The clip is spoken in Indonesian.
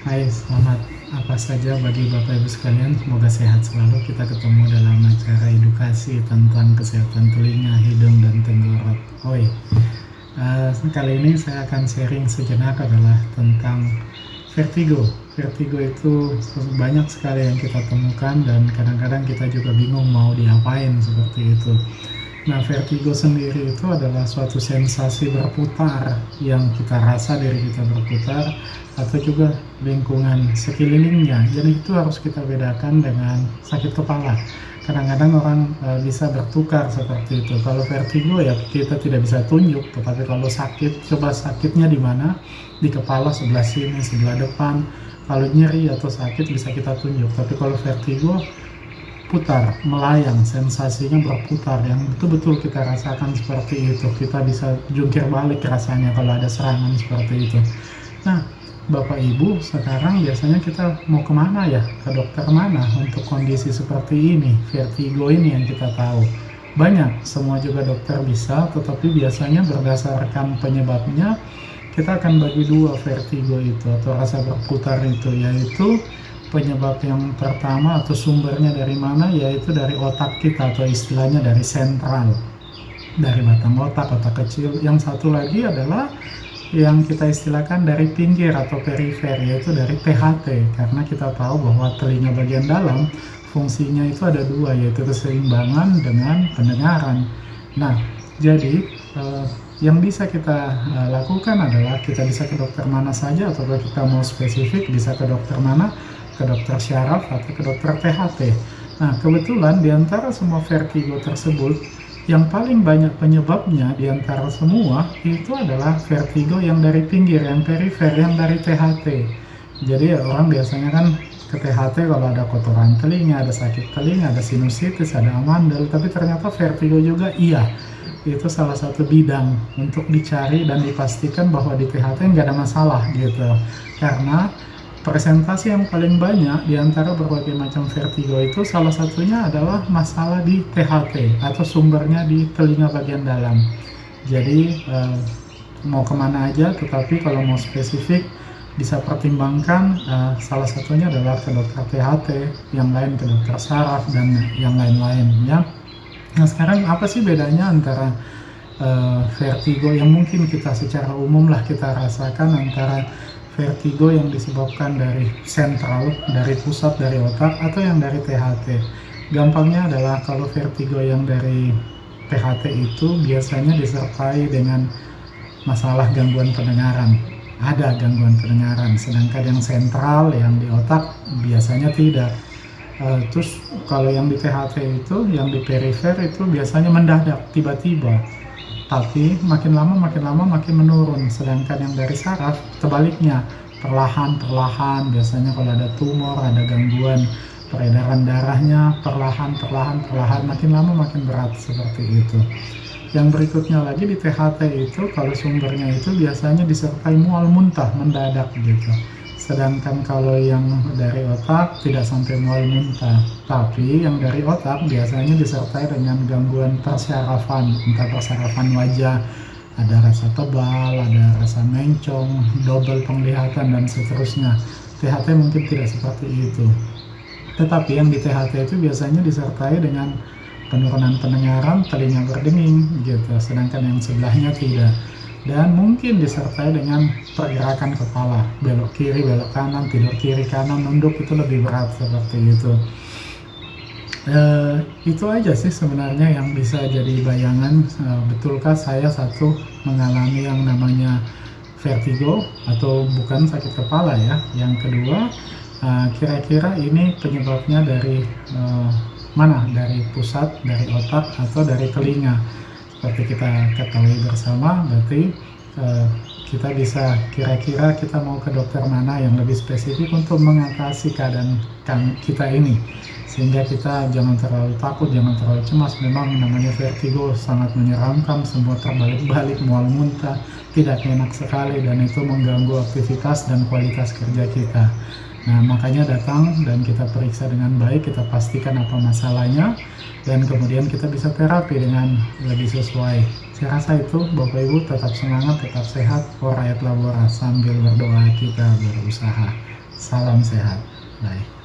Hai, selamat apa saja bagi Bapak Ibu sekalian, semoga sehat selalu. Kita ketemu dalam acara edukasi tentang kesehatan telinga, hidung, dan tenggorok. Kali ini saya akan sharing sejenak adalah tentang vertigo. Vertigo itu banyak sekali yang kita temukan dan kadang-kadang kita juga bingung mau diapain seperti itu. Nah, vertigo sendiri itu adalah suatu sensasi berputar yang kita rasa diri kita berputar atau juga lingkungan sekelilingnya. Jadi itu harus kita bedakan dengan sakit kepala. Kadang-kadang orang bisa bertukar seperti itu. Kalau vertigo ya kita tidak bisa tunjuk, tetapi kalau sakit, coba sakitnya di mana? Di kepala sebelah sini, sebelah depan. Kalau nyeri atau sakit bisa kita tunjuk. Tapi kalau vertigo putar, melayang, sensasinya berputar yang betul-betul kita rasakan seperti itu. Kita bisa jungkir balik rasanya kalau ada serangan seperti itu. Nah, Bapak Ibu, sekarang biasanya kita mau kemana ya? Ke dokter mana untuk kondisi seperti ini, vertigo ini yang kita tahu? Banyak, semua juga dokter bisa, tetapi biasanya berdasarkan penyebabnya, kita akan bagi dua vertigo itu, atau rasa berputar itu, yaitu penyebab yang pertama atau sumbernya dari mana, yaitu dari otak kita atau istilahnya dari sentral, dari batang otak kecil. Yang satu lagi adalah yang kita istilahkan dari pinggir atau perifer, yaitu dari THT, karena kita tahu bahwa telinga bagian dalam fungsinya itu ada dua, yaitu keseimbangan dengan pendengaran. Nah, jadi yang bisa kita lakukan adalah kita bisa ke dokter mana saja, atau kalau kita mau spesifik bisa ke dokter mana, ke dokter syaraf atau ke dokter THT. Nah, kebetulan di antara semua vertigo tersebut, yang paling banyak penyebabnya di antara semua itu adalah vertigo yang dari pinggir, yang perifer, yang dari THT. Jadi orang biasanya kan ke THT kalau ada kotoran telinga, ada sakit telinga, ada sinusitis, ada amandel, tapi ternyata vertigo juga iya. Itu salah satu bidang untuk dicari dan dipastikan bahwa di THT nggak ada masalah gitu. Karena presentasi yang paling banyak di antara berbagai macam vertigo itu salah satunya adalah masalah di THT atau sumbernya di telinga bagian dalam. Jadi mau kemana aja, tetapi kalau mau spesifik bisa pertimbangkan salah satunya adalah ke dokter THT, yang lain ke dokter saraf, dan yang lain-lain ya. Nah, sekarang apa sih bedanya antara vertigo yang mungkin kita secara umum lah kita rasakan, antara vertigo yang disebabkan dari sentral, dari pusat, dari otak, atau yang dari THT. Gampangnya adalah kalau vertigo yang dari THT itu biasanya disertai dengan masalah gangguan pendengaran. Ada gangguan pendengaran, sedangkan yang sentral, yang di otak biasanya tidak. Terus kalau yang di THT itu, yang di perifer itu biasanya mendadak, tiba-tiba. Tapi makin lama makin menurun. Sedangkan yang dari saraf sebaliknya, perlahan biasanya kalau ada tumor, ada gangguan peredaran darahnya, perlahan makin lama makin berat seperti itu. Yang berikutnya lagi di THT itu, kalau sumbernya itu biasanya disertai mual muntah mendadak gitu. Sedangkan kalau yang dari otak tidak sampai mual muntah, tapi yang dari otak biasanya disertai dengan gangguan persyarafan, entah persyarafan wajah, ada rasa tebal, ada rasa mencong, double penglihatan, dan seterusnya. THT mungkin tidak seperti itu, tetapi yang di THT itu biasanya disertai dengan penurunan pendengaran, telinga berdenging gitu, sedangkan yang sebelahnya tidak. Dan mungkin disertai dengan pergerakan kepala, belok kiri, belok kanan, tidur kiri kanan, nunduk, itu lebih berat seperti itu. Itu aja sih sebenarnya yang bisa jadi bayangan. Betulkah saya satu mengalami yang namanya vertigo atau bukan sakit kepala ya. Yang kedua, kira-kira ini penyebabnya dari mana? Dari pusat, dari otak, atau dari telinga? Seperti kita ketahui bersama, berarti kita bisa kira-kira kita mau ke dokter mana yang lebih spesifik untuk mengatasi keadaan kita ini, sehingga kita jangan terlalu takut, jangan terlalu cemas. Memang namanya vertigo sangat menyeramkan, semua terbalik-balik, mual muntah, tidak enak sekali, dan itu mengganggu aktivitas dan kualitas kerja kita. Nah, makanya datang dan kita periksa dengan baik, kita pastikan apa masalahnya, dan kemudian kita bisa terapi dengan lebih sesuai. Saya rasa itu, Bapak Ibu tetap semangat, tetap sehat, ora et labora, sambil berdoa kita berusaha. Salam sehat. Bye.